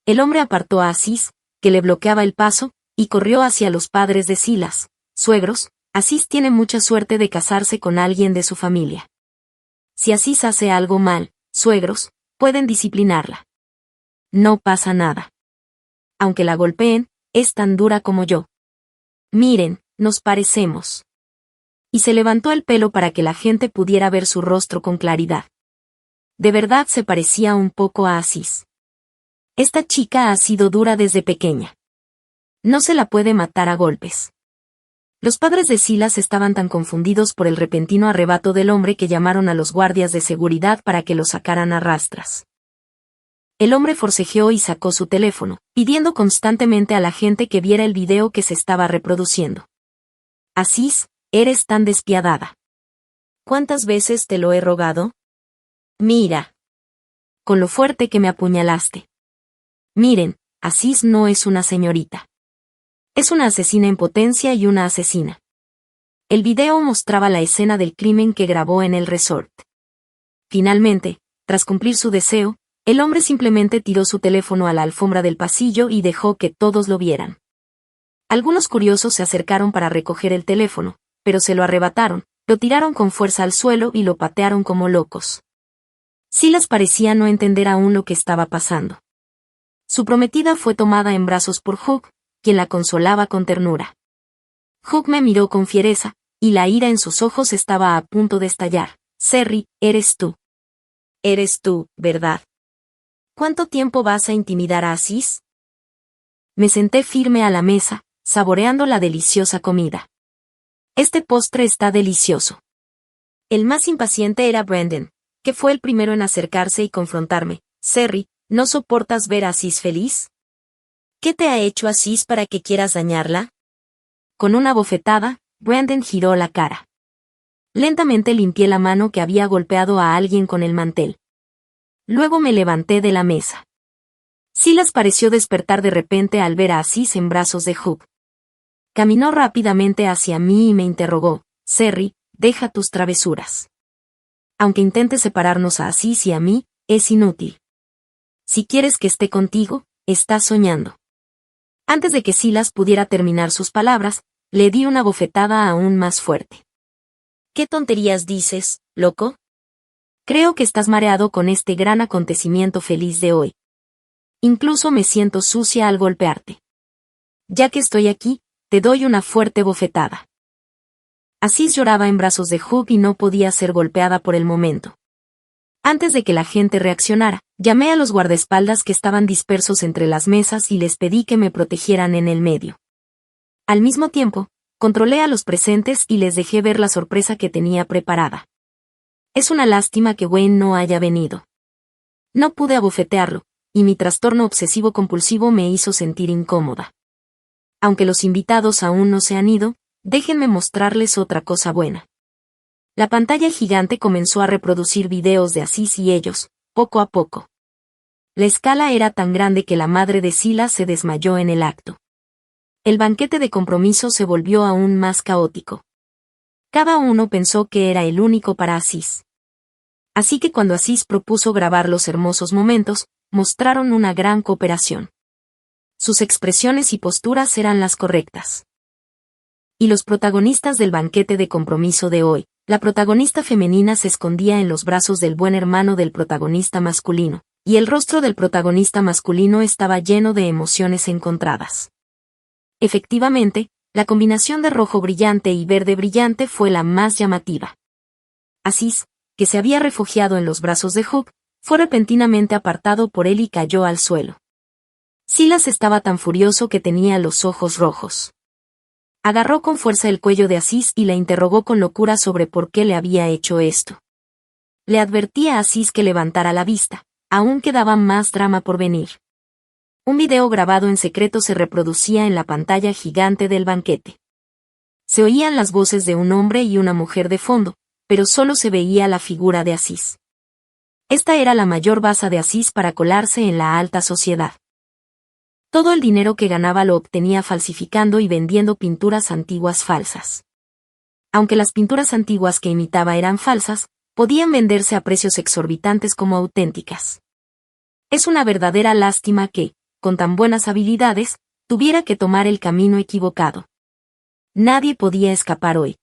El hombre apartó a Asís, que le bloqueaba el paso, y corrió hacia los padres de Silas. «Suegros, Asís tiene mucha suerte de casarse con alguien de su familia. Si Asís hace algo mal, suegros, pueden disciplinarla. No pasa nada. Aunque la golpeen, es tan dura como yo. Miren, nos parecemos». Y se levantó el pelo para que la gente pudiera ver su rostro con claridad. De verdad se parecía un poco a Asís. Esta chica ha sido dura desde pequeña. No se la puede matar a golpes. Los padres de Silas estaban tan confundidos por el repentino arrebato del hombre que llamaron a los guardias de seguridad para que lo sacaran a rastras. El hombre forcejeó y sacó su teléfono, pidiendo constantemente a la gente que viera el video que se estaba reproduciendo. «Asís, eres tan despiadada. ¿Cuántas veces te lo he rogado? Mira. Con lo fuerte que me apuñalaste. Miren, Asís no es una señorita. Es una asesina en potencia y una asesina». El video mostraba la escena del crimen que grabó en el resort. Finalmente, tras cumplir su deseo, el hombre simplemente tiró su teléfono a la alfombra del pasillo y dejó que todos lo vieran. Algunos curiosos se acercaron para recoger el teléfono, pero se lo arrebataron, lo tiraron con fuerza al suelo y lo patearon como locos. Silas parecía no entender aún lo que estaba pasando. Su prometida fue tomada en brazos por Hugh, quien la consolaba con ternura. Hugh me miró con fiereza, y la ira en sus ojos estaba a punto de estallar. «Serry, eres tú. Eres tú, ¿verdad? ¿Cuánto tiempo vas a intimidar a Asís?» Me senté firme a la mesa, saboreando la deliciosa comida. «Este postre está delicioso». El más impaciente era Brendan, que fue el primero en acercarse y confrontarme. «Serry, ¿no soportas ver a Asís feliz? ¿Qué te ha hecho Asís para que quieras dañarla?» Con una bofetada, Brendan giró la cara. Lentamente limpié la mano que había golpeado a alguien con el mantel. Luego me levanté de la mesa. Silas pareció despertar de repente al ver a Asís en brazos de Hugh. Caminó rápidamente hacia mí y me interrogó: «Serry, deja tus travesuras. Aunque intentes separarnos a Asís y a mí, es inútil. Si quieres que esté contigo, estás soñando». Antes de que Silas pudiera terminar sus palabras, le di una bofetada aún más fuerte. «¿Qué tonterías dices, loco? Creo que estás mareado con este gran acontecimiento feliz de hoy. Incluso me siento sucia al golpearte. Ya que estoy aquí, te doy una fuerte bofetada». Asís lloraba en brazos de Hugh y no podía ser golpeada por el momento. Antes de que la gente reaccionara, llamé a los guardaespaldas que estaban dispersos entre las mesas y les pedí que me protegieran en el medio. Al mismo tiempo, controlé a los presentes y les dejé ver la sorpresa que tenía preparada. Es una lástima que Wayne no haya venido. No pude abofetearlo, y mi trastorno obsesivo-compulsivo me hizo sentir incómoda. Aunque los invitados aún no se han ido, déjenme mostrarles otra cosa buena. La pantalla gigante comenzó a reproducir videos de Aziz y ellos, poco a poco. La escala era tan grande que la madre de Silas se desmayó en el acto. El banquete de compromiso se volvió aún más caótico. Cada uno pensó que era el único para Aziz. Así que cuando Aziz propuso grabar los hermosos momentos, mostraron una gran cooperación. Sus expresiones y posturas eran las correctas. Y los protagonistas del banquete de compromiso de hoy, la protagonista femenina se escondía en los brazos del buen hermano del protagonista masculino, y el rostro del protagonista masculino estaba lleno de emociones encontradas. Efectivamente, la combinación de rojo brillante y verde brillante fue la más llamativa. Aziz, que se había refugiado en los brazos de Hook, fue repentinamente apartado por él y cayó al suelo. Silas estaba tan furioso que tenía los ojos rojos. Agarró con fuerza el cuello de Aziz y la interrogó con locura sobre por qué le había hecho esto. Le advertía a Aziz que levantara la vista, aún quedaba más drama por venir. Un video grabado en secreto se reproducía en la pantalla gigante del banquete. Se oían las voces de un hombre y una mujer de fondo, pero solo se veía la figura de Aziz. Esta era la mayor baza de Aziz para colarse en la alta sociedad. Todo el dinero que ganaba lo obtenía falsificando y vendiendo pinturas antiguas falsas. Aunque las pinturas antiguas que imitaba eran falsas, podían venderse a precios exorbitantes como auténticas. Es una verdadera lástima que, con tan buenas habilidades, tuviera que tomar el camino equivocado. Nadie podía escapar hoy.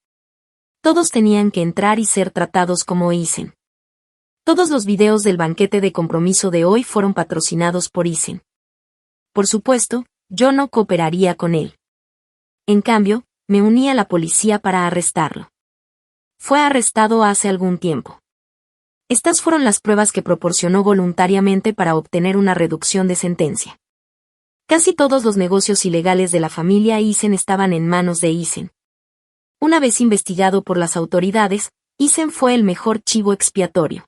Todos tenían que entrar y ser tratados como Eisen. Todos los videos del banquete de compromiso de hoy fueron patrocinados por Eisen. Por supuesto, yo no cooperaría con él. En cambio, me uní a la policía para arrestarlo. Fue arrestado hace algún tiempo. Estas fueron las pruebas que proporcionó voluntariamente para obtener una reducción de sentencia. Casi todos los negocios ilegales de la familia Eisen estaban en manos de Eisen. Una vez investigado por las autoridades, Eisen fue el mejor chivo expiatorio.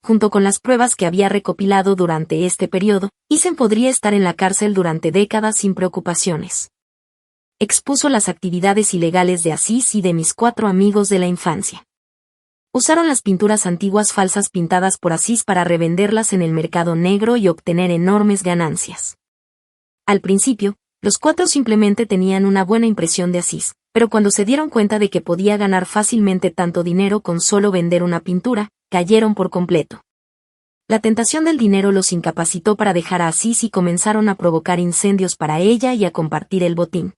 Junto con las pruebas que había recopilado durante este periodo, Eisen podría estar en la cárcel durante décadas sin preocupaciones. Expuso las actividades ilegales de Aziz y de mis 4 amigos de la infancia. Usaron las pinturas antiguas falsas pintadas por Aziz para revenderlas en el mercado negro y obtener enormes ganancias. Al principio, los 4 simplemente tenían una buena impresión de Aziz, pero cuando se dieron cuenta de que podía ganar fácilmente tanto dinero con solo vender una pintura, cayeron por completo. La tentación del dinero los incapacitó para dejar a Aziz y comenzaron a provocar incendios para ella y a compartir el botín.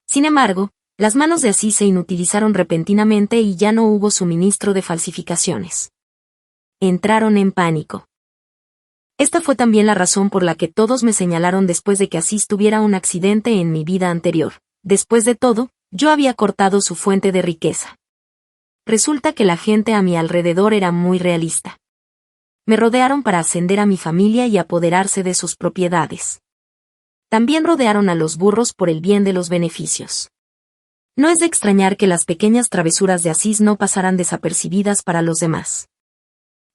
Sin embargo, las manos de Aziz se inutilizaron repentinamente y ya no hubo suministro de falsificaciones. Entraron en pánico. Esta fue también la razón por la que todos me señalaron después de que Aziz tuviera un accidente en mi vida anterior. Después de todo, yo había cortado su fuente de riqueza. Resulta que la gente a mi alrededor era muy realista. Me rodearon para ascender a mi familia y apoderarse de sus propiedades. También rodearon a los burros por el bien de los beneficios. No es de extrañar que las pequeñas travesuras de Aziz no pasaran desapercibidas para los demás.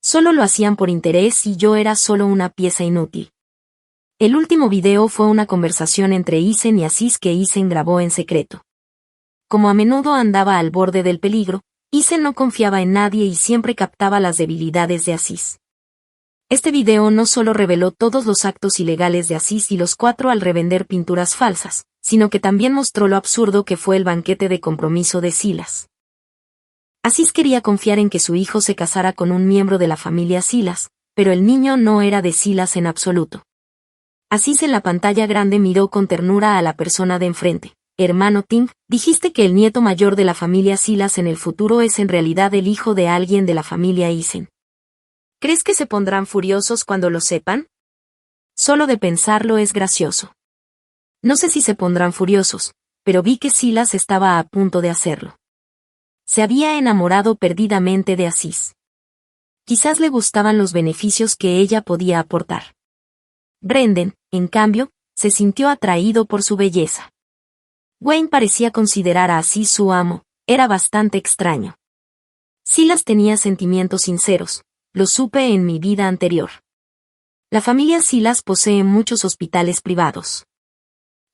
Solo lo hacían por interés y yo era solo una pieza inútil. El último video fue una conversación entre Eisen y Aziz que Eisen grabó en secreto. Como a menudo andaba al borde del peligro, Eisen no confiaba en nadie y siempre captaba las debilidades de Aziz. Este video no solo reveló todos los actos ilegales de Aziz y los 4 al revender pinturas falsas, sino que también mostró lo absurdo que fue el banquete de compromiso de Silas. Aziz quería confiar en que su hijo se casara con un miembro de la familia Silas, pero el niño no era de Silas en absoluto. Aziz en la pantalla grande miró con ternura a la persona de enfrente. Hermano Tim, dijiste que el nieto mayor de la familia Silas en el futuro es en realidad el hijo de alguien de la familia Eisen. ¿Crees que se pondrán furiosos cuando lo sepan? Solo de pensarlo es gracioso. No sé si se pondrán furiosos, pero vi que Silas estaba a punto de hacerlo. Se había enamorado perdidamente de Aziz. Quizás le gustaban los beneficios que ella podía aportar. Brendan, en cambio, se sintió atraído por su belleza. Wayne parecía considerar a Aziz su amo, era bastante extraño. Silas tenía sentimientos sinceros, lo supe en mi vida anterior. La familia Silas posee muchos hospitales privados.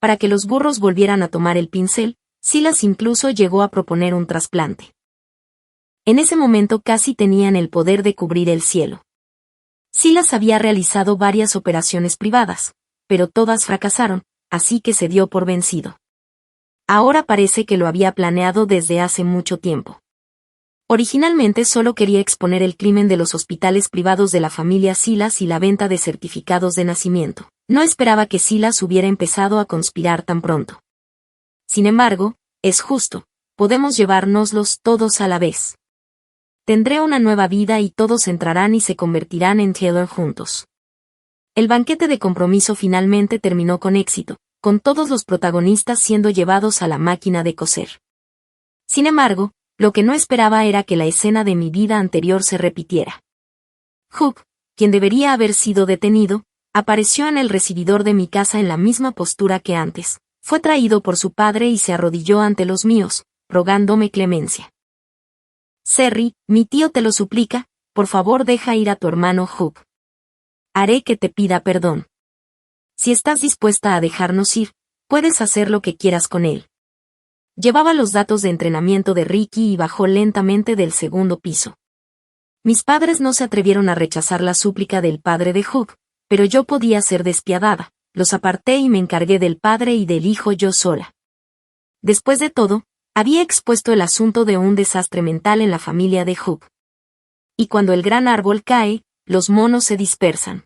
Para que los burros volvieran a tomar el pincel, Silas incluso llegó a proponer un trasplante. En ese momento casi tenían el poder de cubrir el cielo. Silas había realizado varias operaciones privadas, pero todas fracasaron, así que se dio por vencido. Ahora parece que lo había planeado desde hace mucho tiempo. Originalmente solo quería exponer el crimen de los hospitales privados de la familia Silas y la venta de certificados de nacimiento. No esperaba que Silas hubiera empezado a conspirar tan pronto. Sin embargo, es justo, podemos llevárnoslos todos a la vez. Tendré una nueva vida y todos entrarán y se convertirán en Taylor juntos. El banquete de compromiso finalmente terminó con éxito, con todos los protagonistas siendo llevados a la máquina de coser. Sin embargo, lo que no esperaba era que la escena de mi vida anterior se repitiera. Hook, quien debería haber sido detenido, apareció en el recibidor de mi casa en la misma postura que antes. Fue traído por su padre y se arrodilló ante los míos, rogándome clemencia. Cerry, mi tío te lo suplica, por favor deja ir a tu hermano Hook. Haré que te pida perdón. Si estás dispuesta a dejarnos ir, puedes hacer lo que quieras con él. Llevaba los datos de entrenamiento de Ricky y bajó lentamente del segundo piso. Mis padres no se atrevieron a rechazar la súplica del padre de Hook, pero yo podía ser despiadada, los aparté y me encargué del padre y del hijo yo sola. Después de todo, había expuesto el asunto de un desastre mental en la familia de Hook. Y cuando el gran árbol cae, los monos se dispersan.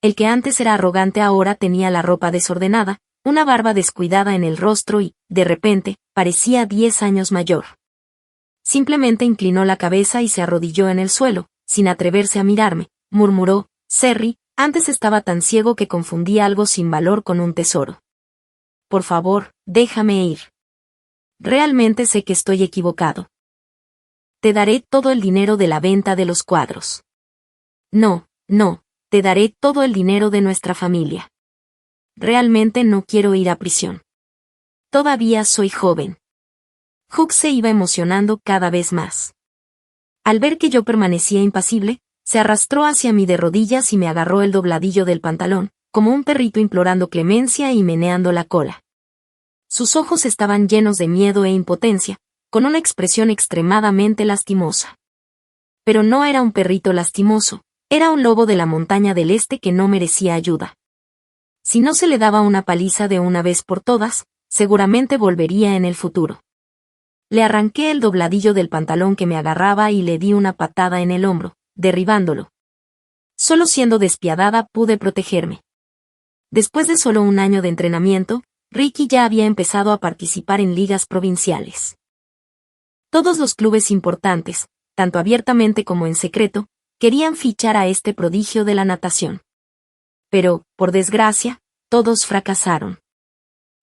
El que antes era arrogante ahora tenía la ropa desordenada, una barba descuidada en el rostro y, de repente, parecía 10 años mayor. Simplemente inclinó la cabeza y se arrodilló en el suelo, sin atreverse a mirarme, murmuró, Cerry, antes estaba tan ciego que confundí algo sin valor con un tesoro. Por favor, déjame ir. Realmente sé que estoy equivocado. Te daré todo el dinero de la venta de los cuadros. No, te daré todo el dinero de nuestra familia. Realmente no quiero ir a prisión. Todavía soy joven. Hook se iba emocionando cada vez más. Al ver que yo permanecía impasible, se arrastró hacia mí de rodillas y me agarró el dobladillo del pantalón, como un perrito implorando clemencia y meneando la cola. Sus ojos estaban llenos de miedo e impotencia, con una expresión extremadamente lastimosa. Pero no era un perrito lastimoso, era un lobo de la montaña del este que no merecía ayuda. Si no se le daba una paliza de una vez por todas, seguramente volvería en el futuro. Le arranqué el dobladillo del pantalón que me agarraba y le di una patada en el hombro, derribándolo. Solo siendo despiadada pude protegerme. Después de solo un año de entrenamiento, Ricky ya había empezado a participar en ligas provinciales. Todos los clubes importantes, tanto abiertamente como en secreto, querían fichar a este prodigio de la natación. Pero, por desgracia, todos fracasaron.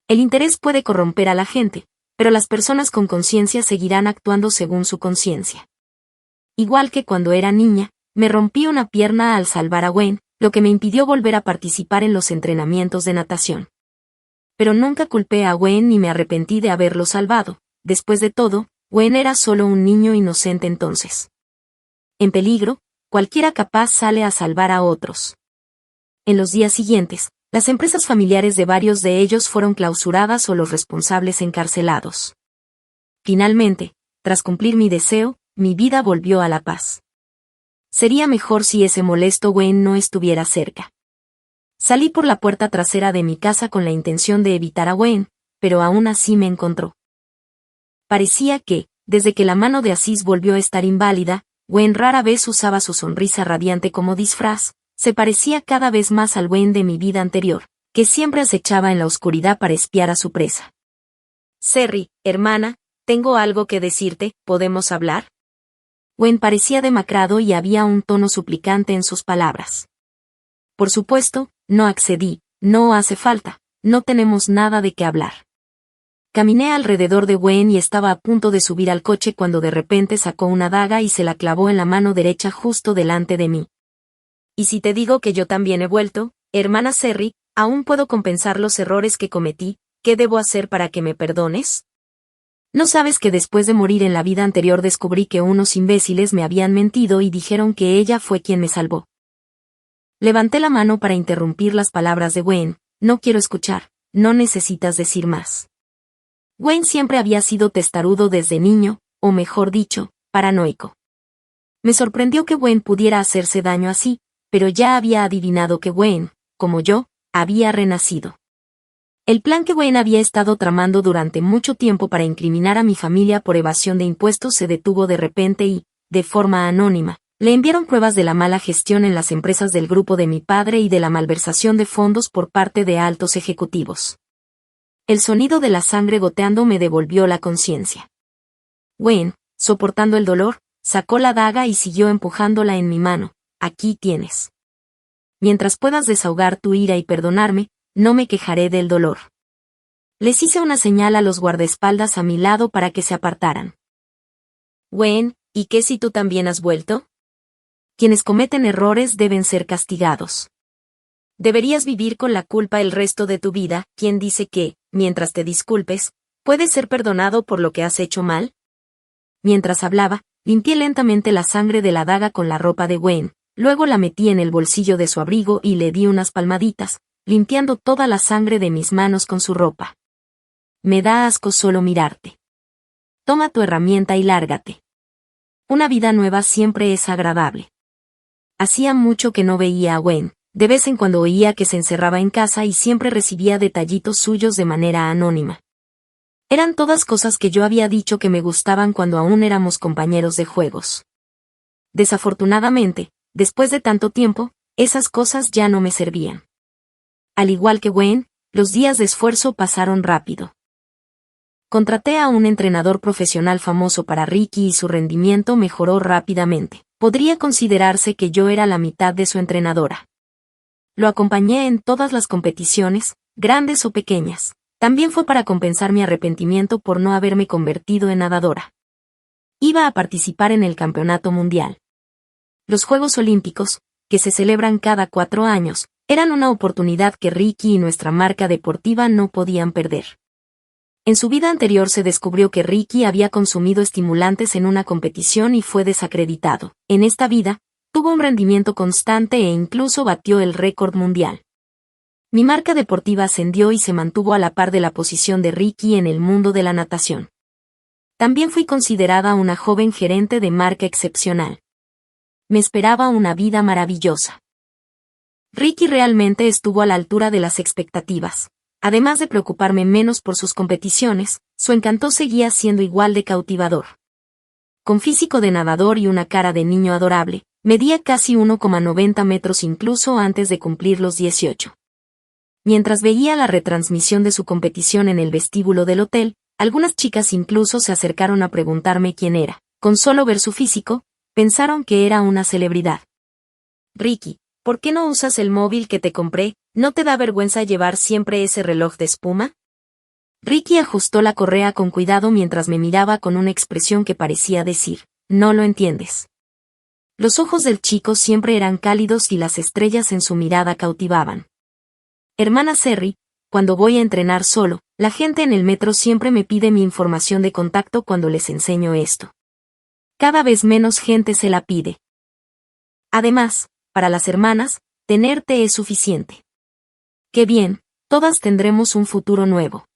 El interés puede corromper a la gente, pero las personas con conciencia seguirán actuando según su conciencia. Igual que cuando era niña, me rompí una pierna al salvar a Wayne, lo que me impidió volver a participar en los entrenamientos de natación. Pero nunca culpé a Wayne ni me arrepentí de haberlo salvado. Después de todo, Wayne era solo un niño inocente entonces. En peligro, cualquiera capaz sale a salvar a otros. En los días siguientes, las empresas familiares de varios de ellos fueron clausuradas o los responsables encarcelados. Finalmente, tras cumplir mi deseo, mi vida volvió a la paz. Sería mejor si ese molesto Wayne no estuviera cerca. Salí por la puerta trasera de mi casa con la intención de evitar a Wayne, pero aún así me encontró. Parecía que, desde que la mano de Aziz volvió a estar inválida, Wayne rara vez usaba su sonrisa radiante como disfraz, se parecía cada vez más al Wayne de mi vida anterior, que siempre acechaba en la oscuridad para espiar a su presa. Cerry, hermana, tengo algo que decirte, ¿podemos hablar? Wayne parecía demacrado y había un tono suplicante en sus palabras. Por supuesto, no accedí, no hace falta, no tenemos nada de qué hablar. Caminé alrededor de Wayne y estaba a punto de subir al coche cuando de repente sacó una daga y se la clavó en la mano derecha justo delante de mí. ¿Y si te digo que yo también he vuelto, hermana Serry, aún puedo compensar los errores que cometí? ¿Qué debo hacer para que me perdones? ¿No sabes que después de morir en la vida anterior descubrí que unos imbéciles me habían mentido y dijeron que ella fue quien me salvó? Levanté la mano para interrumpir las palabras de Wayne. No quiero escuchar, no necesitas decir más. Wayne siempre había sido testarudo desde niño, o mejor dicho, paranoico. Me sorprendió que Wayne pudiera hacerse daño así, pero ya había adivinado que Wayne, como yo, había renacido. El plan que Wayne había estado tramando durante mucho tiempo para incriminar a mi familia por evasión de impuestos se detuvo de repente y, de forma anónima, le enviaron pruebas de la mala gestión en las empresas del grupo de mi padre y de la malversación de fondos por parte de altos ejecutivos. El sonido de la sangre goteando me devolvió la conciencia. Wayne, soportando el dolor, sacó la daga y siguió empujándola en mi mano. Aquí tienes. Mientras puedas desahogar tu ira y perdonarme, no me quejaré del dolor. Les hice una señal a los guardaespaldas a mi lado para que se apartaran. Wayne, ¿y qué si tú también has vuelto? Quienes cometen errores deben ser castigados. Deberías vivir con la culpa el resto de tu vida. ¿Quién dice que, mientras te disculpes, puedes ser perdonado por lo que has hecho mal? Mientras hablaba, limpié lentamente la sangre de la daga con la ropa de Wayne, luego la metí en el bolsillo de su abrigo y le di unas palmaditas, limpiando toda la sangre de mis manos con su ropa. Me da asco solo mirarte. Toma tu herramienta y lárgate. Una vida nueva siempre es agradable. Hacía mucho que no veía a Wayne. De vez en cuando oía que se encerraba en casa y siempre recibía detallitos suyos de manera anónima. Eran todas cosas que yo había dicho que me gustaban cuando aún éramos compañeros de juegos. Desafortunadamente, después de tanto tiempo, esas cosas ya no me servían. Al igual que Wayne, los días de esfuerzo pasaron rápido. Contraté a un entrenador profesional famoso para Ricky y su rendimiento mejoró rápidamente. Podría considerarse que yo era la mitad de su entrenadora. Lo acompañé en todas las competiciones, grandes o pequeñas. También fue para compensar mi arrepentimiento por no haberme convertido en nadadora. Iba a participar en el campeonato mundial. Los Juegos Olímpicos, que se celebran cada 4 años, eran una oportunidad que Ricky y nuestra marca deportiva no podían perder. En su vida anterior se descubrió que Ricky había consumido estimulantes en una competición y fue desacreditado. En esta vida, tuvo un rendimiento constante e incluso batió el récord mundial. Mi marca deportiva ascendió y se mantuvo a la par de la posición de Ricky en el mundo de la natación. También fui considerada una joven gerente de marca excepcional. Me esperaba una vida maravillosa. Ricky realmente estuvo a la altura de las expectativas. Además de preocuparme menos por sus competiciones, su encanto seguía siendo igual de cautivador. Con físico de nadador y una cara de niño adorable, medía casi 1,90 metros incluso antes de cumplir los 18. Mientras veía la retransmisión de su competición en el vestíbulo del hotel, algunas chicas incluso se acercaron a preguntarme quién era. Con solo ver su físico, pensaron que era una celebridad. Ricky, ¿por qué no usas el móvil que te compré? ¿No te da vergüenza llevar siempre ese reloj de espuma? Ricky ajustó la correa con cuidado mientras me miraba con una expresión que parecía decir, no lo entiendes. Los ojos del chico siempre eran cálidos y las estrellas en su mirada cautivaban. Hermana Serry, cuando voy a entrenar solo, la gente en el metro siempre me pide mi información de contacto cuando les enseño esto. Cada vez menos gente se la pide. Además, para las hermanas, tenerte es suficiente. Qué bien, todas tendremos un futuro nuevo.